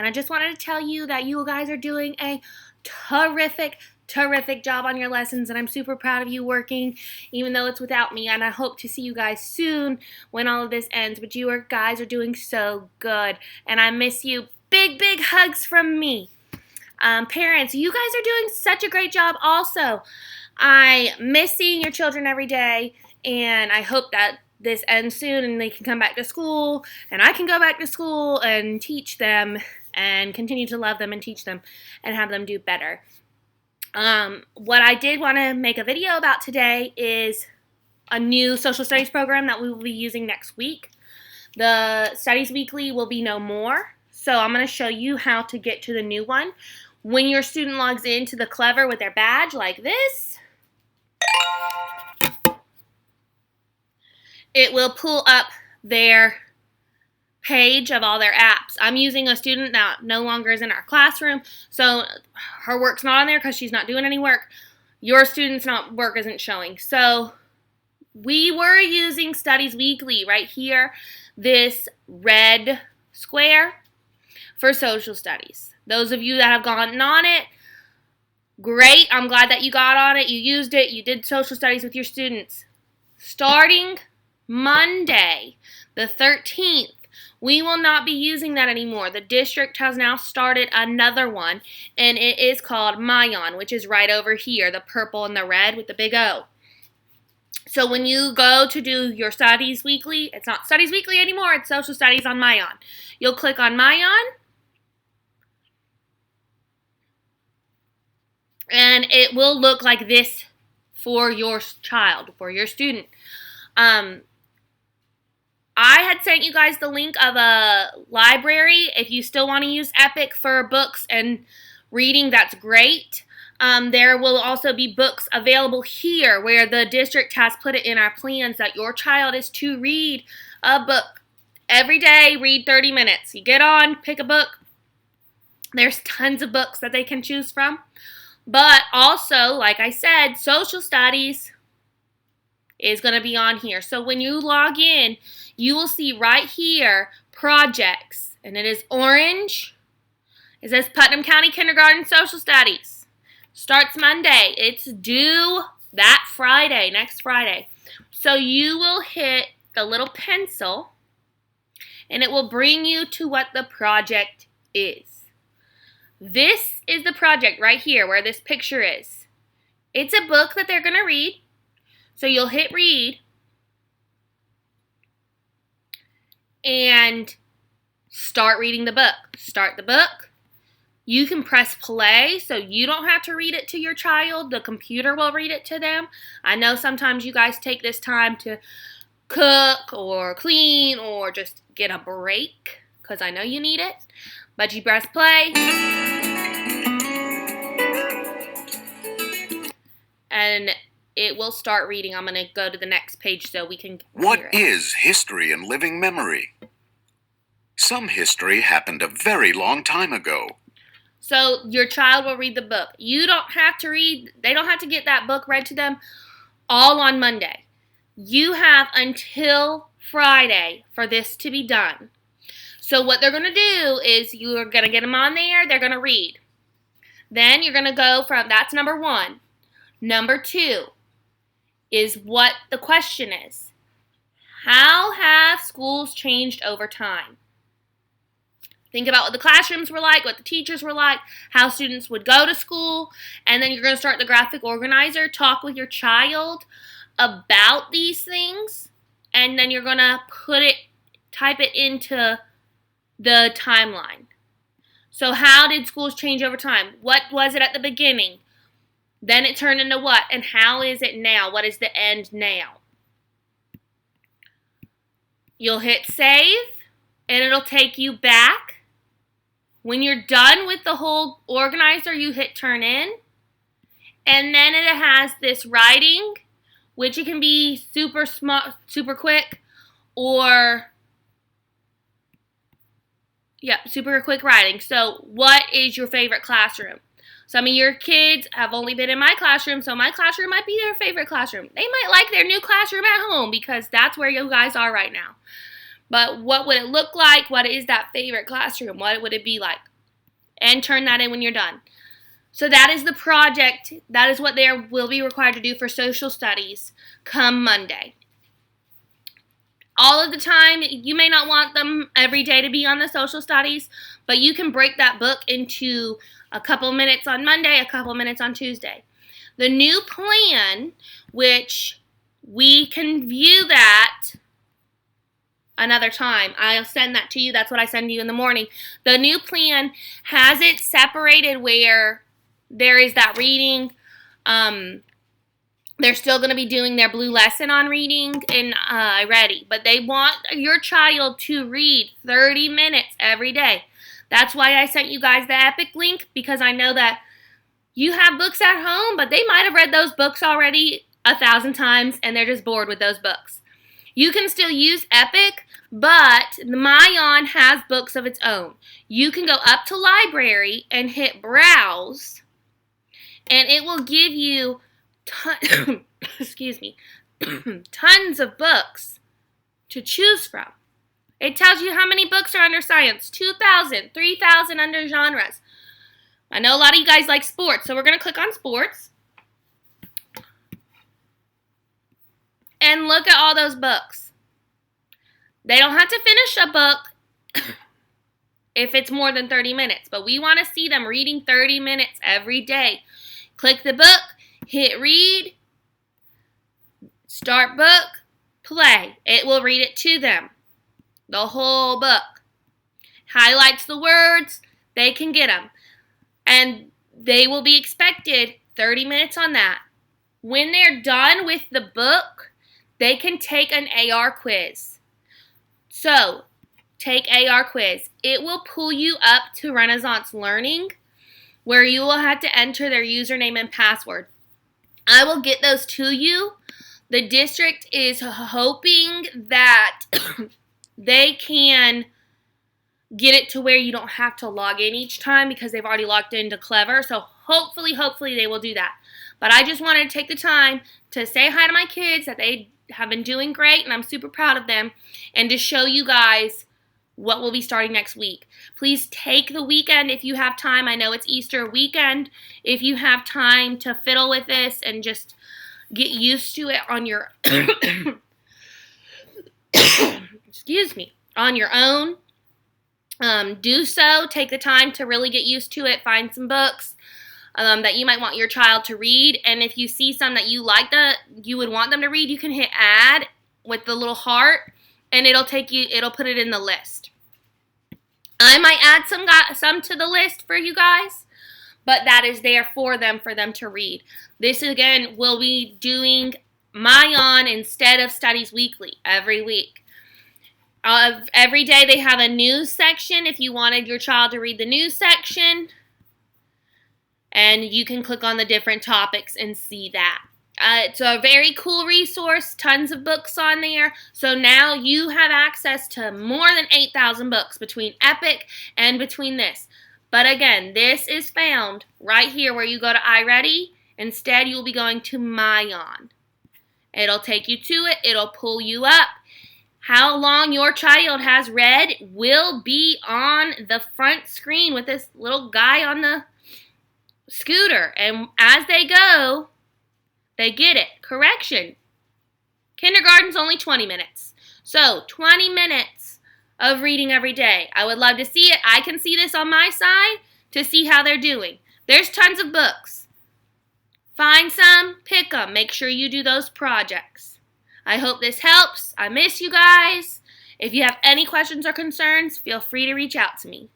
And I just wanted to tell you that you guys are doing a terrific job on your lessons, and I'm super proud of you working, even though it's without me, and I hope to see you guys soon when all of this ends. But you guys are doing so good, and I miss you. Big hugs from me. Parents, you guys are doing such a great job also. I miss seeing your children every day, and I hope that this ends soon and they can come back to school, and I can go back to school and teach them and continue to love them and teach them and have them do better. What I did want to make a video about today is a new social studies program that we will be using next week. The Studies Weekly will be no more, so I'm going to show you how to get to the new one. When your student logs into the Clever with their badge like this, it will pull up their page of all their apps. I'm using a student that no longer is in our classroom, so her work's not on there because she's not doing any work. Your student's work isn't showing. So we were using Studies Weekly right here, this red square for social studies. Those of you that have gotten on it, great. I'm glad that you got on it, you used it, you did social studies with your students. Starting Monday, the 13th, we will not be using that anymore. The district has now started another one, and it is called MyOn, which is right over here, the purple and the red with the big O. So when you go to do your Studies Weekly, it's not Studies Weekly anymore, it's Social Studies on MyOn. You'll click on MyOn, and it will look like this for your child, for your student. I had sent you guys the link of a library. If you still want to use Epic for books and reading, that's great. There will also be books available here where the district has put it in our plans that your child is to read a book every day, read 30 minutes. You get on, pick a book. There's tons of books that they can choose from. But also, like I said, social studies is going to be on here. So when you log in, you will see right here projects, and it is orange. It says Putnam County Kindergarten Social Studies. Starts Monday. It's due that Friday, next Friday. So you will hit the little pencil, and it will bring you to what the project is. This is the project right here where this picture is. It's a book that they're going to read. So you'll hit read and start reading the book. Start the book. You can press play, so you don't have to read it to your child. The computer will read it to them. I know sometimes you guys take this time to cook or clean or just get a break, because I know you need it. But you press play. And it will start reading. I'm going to go to the next page so we can What is history and living memory? Some history happened a very long time ago. So your child will read the book. You don't have to read, they don't have to get that book read to them all on Monday. You have until Friday for this to be done. So what they're going to do is you're going to get them on there, they're going to read. Then you're going to go from, that's number 1. Number 2 is what the question is. How have schools changed over time? Think about what the classrooms were like, what the teachers were like, how students would go to school, and then you're going to start the graphic organizer, talk with your child about these things, and then you're going to type it into the timeline. So how did schools change over time? What was it at the beginning? Then it turned into what? And how is it now? What is the end now? You'll hit save, and it'll take you back. When you're done with the whole organizer, you hit turn in. And then it has this writing, which it can be super small, super quick, or super quick writing. So what is your favorite classroom? Some of your kids have only been in my classroom, so my classroom might be their favorite classroom. They might like their new classroom at home because that's where you guys are right now. But what would it look like? What is that favorite classroom? What would it be like? and turn that in when you're done. So that is the project. That is what they will be required to do for social studies come Monday. All of the time, you may not want them every day to be on the social studies, but you can break that book into a couple minutes on Monday, a couple minutes on Tuesday. The new plan, which we can view that another time. I'll send that to you. That's what I send you in the morning. The new plan has it separated where there is that reading. They're still going to be doing their blue lesson on reading and ready. But they want your child to read 30 minutes every day. That's why I sent you guys the Epic link, because I know that you have books at home, but they might have read those books already 1,000 times and they're just bored with those books. You can still use Epic, but the MyOn has books of its own. You can go up to library and hit browse, and it will give you tons of books to choose from. It tells you how many books are under science, 2,000, 3,000 under genres. I know a lot of you guys like sports, so we're going to click on sports. And look at all those books. They don't have to finish a book if it's more than 30 minutes, but we want to see them reading 30 minutes every day. Click the book, hit read, start book, play. It will read it to them, the whole book. Highlights the words, they can get them. And they will be expected 30 minutes on that. When they're done with the book, they can take an AR quiz. So, take AR quiz. It will pull you up to Renaissance Learning, where you will have to enter their username and password. I will get those to you. The district is hoping that they can get it to where you don't have to log in each time, because they've already logged into Clever. So hopefully they will do that. But I just wanted to take the time to say hi to my kids, that they have been doing great, and I'm super proud of them, and to show you guys what will be starting next week. Please take the weekend if you have time. I know it's Easter weekend. If you have time to fiddle with this and just get used to it on your on your own, do so. Take the time to really get used to it. Find some books that you might want your child to read, and if you see some that you like that you would want them to read, you can hit add with the little heart, and it'll put it in the list. I might add some to the list for you guys, but that is there for them to read. This again will be doing MyOn instead of Studies Weekly every week. Every day they have a news section if you wanted your child to read the news section. And you can click on the different topics and see that. It's a very cool resource, tons of books on there. So now you have access to more than 8,000 books between Epic and between this. But again, this is found right here where you go to iReady. Instead, you'll be going to MyOn. It'll take you to it. It'll pull you up. How long your child has read will be on the front screen with this little guy on the scooter, and as they go, they get it. Correction. Kindergarten's only 20 minutes. So, 20 minutes of reading every day. I would love to see it. I can see this on my side to see how they're doing. There's tons of books. Find some, pick them. Make sure you do those projects. I hope this helps. I miss you guys. If you have any questions or concerns, feel free to reach out to me.